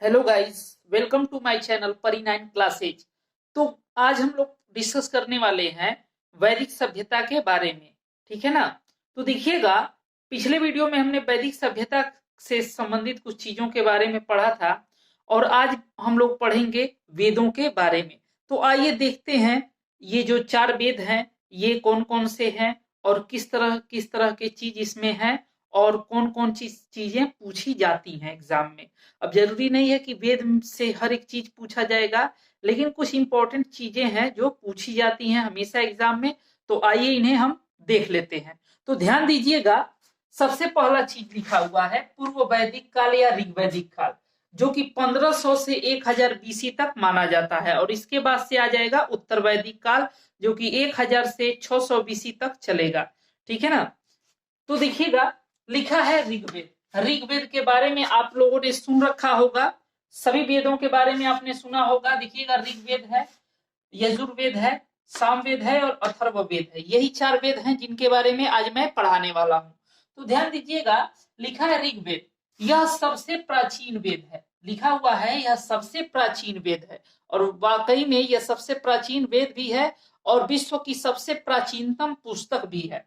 Hello guys, welcome to my channel Pari 9 classes. तो आज हम लोग डिस्कस करने वाले हैं वैदिक सभ्यता के बारे में। ठीक है ना। तो देखिएगा, पिछले वीडियो में हमने वैदिक सभ्यता से संबंधित कुछ चीजों के बारे में पढ़ा था और आज हम लोग पढ़ेंगे वेदों के बारे में। तो आइए देखते हैं ये जो 4 वेद हैं ये कौन कौन से हैं और किस तरह के चीज इसमें हैं और कौन कौन सी चीजें पूछी जाती हैं एग्जाम में। अब जरूरी नहीं है कि वेद से हर एक चीज पूछा जाएगा, लेकिन कुछ इंपॉर्टेंट चीजें हैं जो पूछी जाती हैं हमेशा एग्जाम में। तो आइए इन्हें हम देख लेते हैं। तो ध्यान दीजिएगा, सबसे पहला चीज लिखा हुआ है पूर्व वैदिक काल या ऋग्वैदिक काल, जो कि 1500 से 1000 बीसी तक माना जाता है। और इसके बाद से आ जाएगा उत्तर वैदिक काल, जो कि 1000 से 600 बीसी तक चलेगा। ठीक है ना। तो देखिएगा, लिखा है ऋग्वेद। ऋग्वेद के बारे में आप लोगों ने सुन रखा होगा, सभी वेदों के बारे में आपने सुना होगा। देखिएगा, ऋग्वेद है, यजुर्वेद है, सामवेद है और अथर्ववेद है। यही 4 वेद हैं जिनके बारे में आज मैं पढ़ाने वाला हूं। तो ध्यान दीजिएगा, लिखा है ऋग्वेद, यह सबसे प्राचीन वेद है। लिखा हुआ है यह सबसे प्राचीन वेद है, और वाकई में यह सबसे प्राचीन वेद भी है और विश्व की सबसे प्राचीनतम पुस्तक भी है।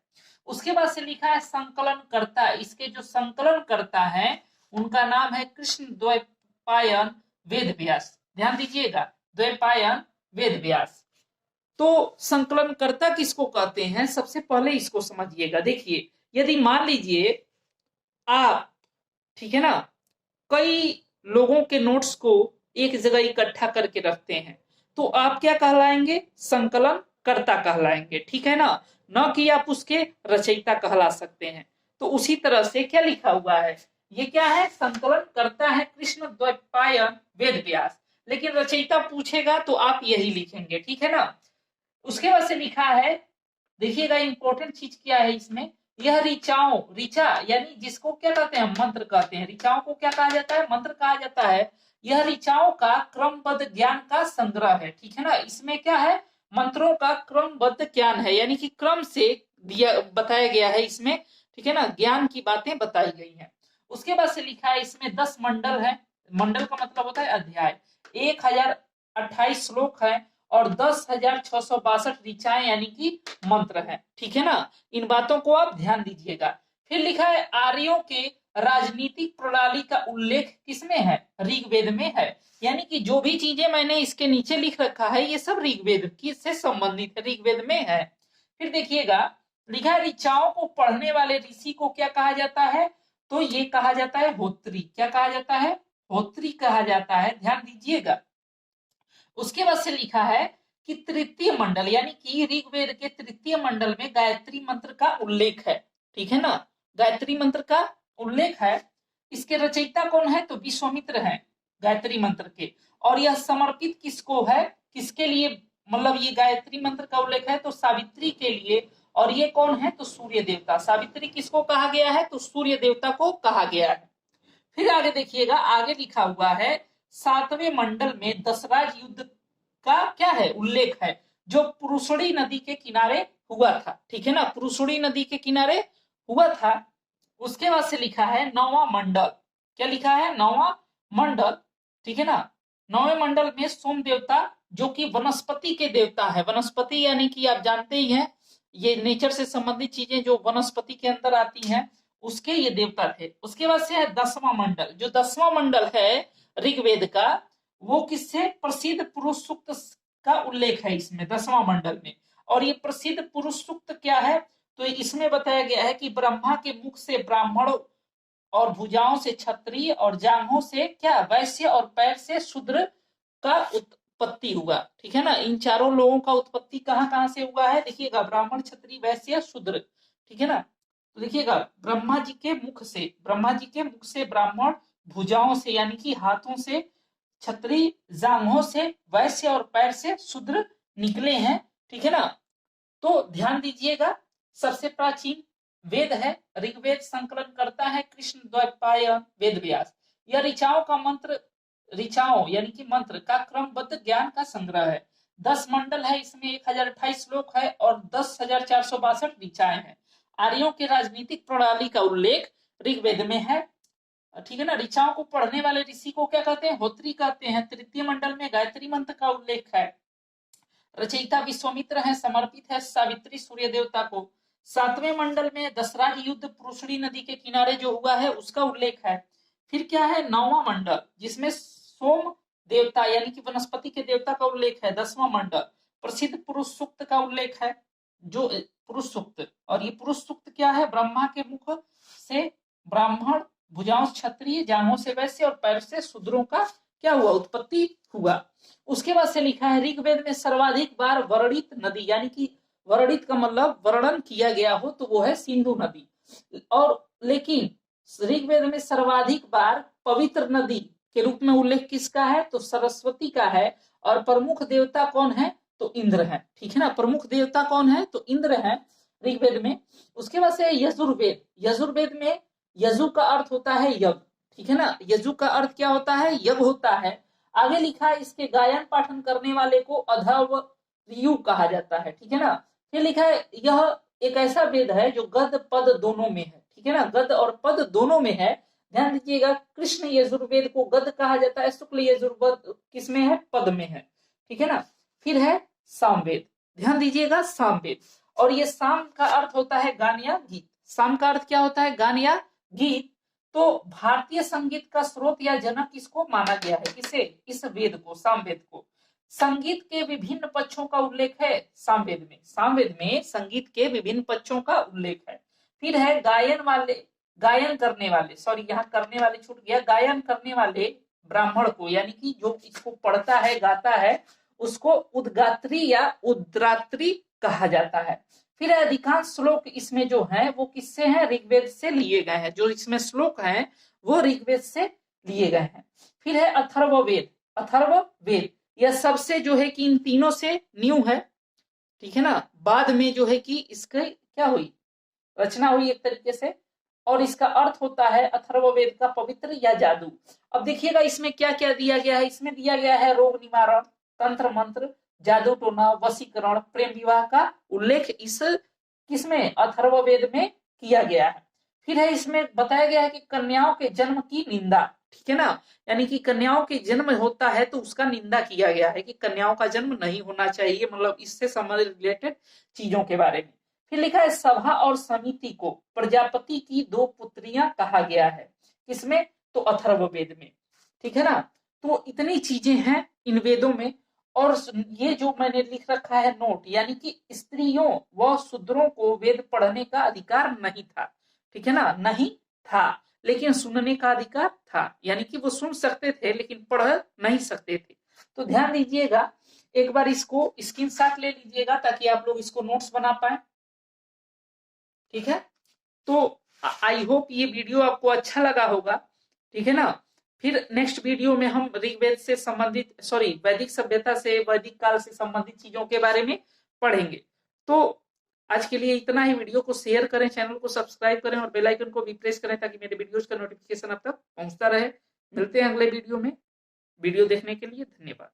उसके बाद से लिखा है संकलन करता। इसके जो संकलन करता है उनका नाम है कृष्ण द्वैपायन वेद व्यास। ध्यान दीजिएगा, द्वैपायन वेद व्यास। तो संकलन करता किसको कहते हैं, सबसे पहले इसको समझिएगा। देखिए, यदि मान लीजिए आप, ठीक है ना, कई लोगों के नोट्स को एक जगह इकट्ठा करके रखते हैं, तो आप क्या कहलाएंगे, संकलन कर्ता कहलाएंगे। ठीक है ना, न कि आप उसके रचयिता कहला सकते हैं। तो उसी तरह से क्या लिखा हुआ है, ये क्या है, संकलन करता है कृष्ण द्वैपायन वेद व्यास, लेकिन रचयिता पूछेगा तो आप यही लिखेंगे। ठीक है ना। उसके बाद से लिखा है, देखिएगा इंपॉर्टेंट चीज क्या है इसमें, यह ऋचाओं, ऋचा यानी जिसको क्या कहते हैं, मंत्र कहते हैं। ऋचाओं को क्या कहा जाता है, मंत्र कहा जाता है। यह ऋचाओं का क्रमबद्ध ज्ञान का संग्रह है। ठीक है ना, इसमें क्या है, मंत्रों का क्रमबद्ध ज्ञान है, यानी कि क्रम से दिया बताया गया है इसमें। ठीक है ना, ज्ञान की बातें बताई गई हैं। उसके बाद से लिखा है इसमें 10 मंडल है। मंडल का मतलब होता है अध्याय। 1028 श्लोक है और 10,662 ऋचाएं यानी कि मंत्र है। ठीक है ना, इन बातों को आप ध्यान दीजिएगा। फिर लिखा है आर्यों के राजनीतिक प्रणाली का उल्लेख किसमें है, ऋग्वेद में है। यानी कि जो भी चीजें मैंने इसके नीचे लिख रखा है ये सब ऋग्वेद की से संबंधित है, ऋग्वेद में है। फिर देखिएगा, लिखा है ऋचाओं को पढ़ने वाले ऋषि को क्या कहा जाता है, तो ये कहा जाता है होत्री। क्या कहा जाता है, होत्री कहा जाता है। ध्यान दीजिएगा। उसके बाद से लिखा है कि तृतीय मंडल, यानी कि ऋग्वेद के तृतीय मंडल में गायत्री मंत्र का उल्लेख है। ठीक है ना, गायत्री मंत्र का उल्लेख है। इसके रचयिता कौन है, तो विश्वामित्र है गायत्री मंत्र के। और यह समर्पित किसको है, किसके लिए, मतलब ये गायत्री मंत्र का उल्लेख है तो सावित्री के लिए। और ये कौन है, तो सूर्य देवता। सावित्री किसको कहा गया है, तो सूर्य देवता को कहा गया है। फिर आगे देखिएगा, आगे लिखा हुआ है 7वें मंडल में दशराज युद्ध का क्या है, उल्लेख है, जो पुरुषड़ी नदी के किनारे हुआ था। ठीक है ना, पुरुषड़ी नदी के किनारे हुआ था। उसके बाद से लिखा है 9वां मंडल। क्या लिखा है, 9वां मंडल। ठीक है ना, 9वें मंडल में सोम देवता, जो कि वनस्पति के देवता है। वनस्पति यानी कि आप जानते ही हैं, ये नेचर से संबंधित चीजें जो वनस्पति के अंदर आती हैं, उसके ये देवता थे। उसके बाद से है 10वां मंडल। जो 10वां मंडल है ऋग्वेद का, वो किससे, प्रसिद्ध पुरुष सूक्त का उल्लेख है इसमें 10वां मंडल में। और ये प्रसिद्ध पुरुष सूक्त क्या है, तो इसमें बताया गया है कि ब्रह्मा के मुख से ब्राह्मण, और भुजाओं से क्षत्रिय, और जांघों से क्या, वैश्य, और पैर से शूद्र का उत्पत्ति हुआ। ठीक है ना, इन चारों लोगों का उत्पत्ति कहाँ कहाँ से हुआ है, देखिएगा, ब्राह्मण, क्षत्रिय, वैश्य, शूद्र। ठीक है ना, तो देखिएगा, ब्रह्मा जी के मुख से ब्राह्मण, भुजाओं से यानी कि हाथों से क्षत्रिय, जांघों से वैश्य और पैर से शूद्र निकले हैं। ठीक है ना। तो ध्यान दीजिएगा, सबसे प्राचीन वेद है ऋग्वेद। संकलन करता है कृष्ण द्वैपायन वेद व्यास। यह ऋचाओं का मंत्र, ऋचाओं यानी कि मंत्र का क्रमबद्ध ज्ञान का संग्रह है। 10 मंडल है इसमें, 1028 श्लोक है और 10,462 ऋचाएं हैं। आर्यों के राजनीतिक प्रणाली का उल्लेख ऋग्वेद में है। ठीक है ना। ऋचाओं को पढ़ने वाले ऋषि को क्या कहते हैं, होत्री कहते हैं। तृतीय मंडल में गायत्री मंत्र का उल्लेख है। रचयिता विश्वामित्र है, समर्पित है सावित्री सूर्य देवता को। सातवें मंडल में दशरथ युद्ध पुरुषड़ी नदी के किनारे जो हुआ है उसका उल्लेख है। फिर क्या है, नौवां मंडल जिसमें सोम देवता यानी कि वनस्पति के देवता का उल्लेख है। 10वां मंडल प्रसिद्ध पुरुष सूक्त का उल्लेख है, जो पुरुष सूक्त। और ये पुरुष सूक्त क्या है, ब्रह्मा के मुख से ब्राह्मण, भुजाओं से क्षत्रिय, जांघों से वैश्य और पैर से शूद्रों का क्या हुआ, उत्पत्ति हुआ। उसके बाद से लिखा है ऋग्वेद में सर्वाधिक बार वर्णित नदी, यानी कि वर्णित का मतलब वर्णन किया गया हो तो वो है सिंधु नदी। और लेकिन ऋग्वेद में सर्वाधिक बार पवित्र नदी के रूप में उल्लेख किसका है, तो सरस्वती का है। और प्रमुख देवता कौन है, तो इंद्र है। ठीक है ना, प्रमुख देवता कौन है, तो इंद्र है ऋग्वेद में। उसके बाद से यजुर्वेद, यजुर्वेद में यजु का अर्थ होता है यज्ञ। ठीक है ना, यजु का अर्थ क्या होता है, यज्ञ होता है। आगे लिखा है इसके गायन पाठन करने वाले को अधर्वयु कहा जाता है। ठीक है ना, फिर लिखा है यह एक ऐसा वेद है जो गद पद दोनों में है। ठीक है ना, गद और पद दोनों में है। ध्यान दीजिएगा, कृष्ण यजुर्वेद को गद कहा जाता है, शुक्ल यजुर्वेद किसमें है, पद में है। ठीक है ना, फिर है सामवेद, ध्यान दीजिएगा सामवेद। और ये साम का अर्थ होता है गान या गीत। साम का अर्थ क्या होता है, गान या गीत। तो भारतीय संगीत का स्रोत या जनक किसको माना गया है, किसे, इस वेद को, सामवेद को। संगीत के विभिन्न पक्षों का उल्लेख है सामवेद में, सामवेद में संगीत के विभिन्न पक्षों का उल्लेख है। फिर है गायन करने वाले, सॉरी यहाँ करने वाले छूट गया, गायन करने वाले ब्राह्मण को, यानी कि जो इसको पढ़ता है गाता है उसको उद्गात्री या उद्रात्री कहा जाता है। फिर अधिकांश श्लोक इसमें जो है वो किससे हैं, ऋग्वेद से लिए गए हैं। जो इसमें श्लोक हैं वो ऋग्वेद से लिए गए हैं। फिर है अथर्ववेद, अथर्ववेद यह सबसे जो है कि इन तीनों से न्यू है। ठीक है ना, बाद में जो है कि इसके क्या हुई, रचना हुई एक तरीके से। और इसका अर्थ होता है अथर्ववेद का पवित्र या जादू। अब देखिएगा इसमें क्या क्या दिया गया है, इसमें दिया गया है रोग निवारण, तंत्र मंत्र, जादू टोना, वशीकरण, प्रेम विवाह का उल्लेख इस किसमें, अथर्ववेद में किया गया है। फिर है इसमें बताया गया है कि कन्याओं के जन्म की निंदा। ठीक है ना, यानी कि कन्याओं के जन्म होता है तो उसका निंदा किया गया है कि कन्याओं का जन्म नहीं होना चाहिए, मतलब इससे संबंधित रिलेटेड चीजों के बारे में। फिर लिखा है सभा और समिति को प्रजापति की 2 पुत्रियां कहा गया है, किसमें, तो अथर्ववेद में। ठीक है ना, तो इतनी चीजें हैं इन वेदों में। और ये जो मैंने लिख रखा है नोट, यानी कि स्त्रियों व शूद्रों को वेद पढ़ने का अधिकार नहीं था। ठीक है ना, नहीं था, लेकिन सुनने का अधिकार था, यानी कि वो सुन सकते थे लेकिन पढ़ नहीं सकते थे। तो ध्यान दीजिएगा, एक बार इसको स्क्रीनशॉट ले लीजिएगा ताकि आप लोग इसको नोट्स बना पाए। ठीक है, तो आई होप ये वीडियो आपको अच्छा लगा होगा। ठीक है ना, फिर नेक्स्ट वीडियो में हम ऋग्वेद से संबंधित, सॉरी वैदिक सभ्यता से, वैदिक काल से संबंधित चीजों के बारे में पढ़ेंगे। तो आज के लिए इतना ही। वीडियो को शेयर करें, चैनल को सब्सक्राइब करें और बेल आइकन को भी प्रेस करें ताकि मेरे वीडियोस का नोटिफिकेशन आप तक पहुंचता रहे। मिलते हैं अगले वीडियो में। वीडियो देखने के लिए धन्यवाद।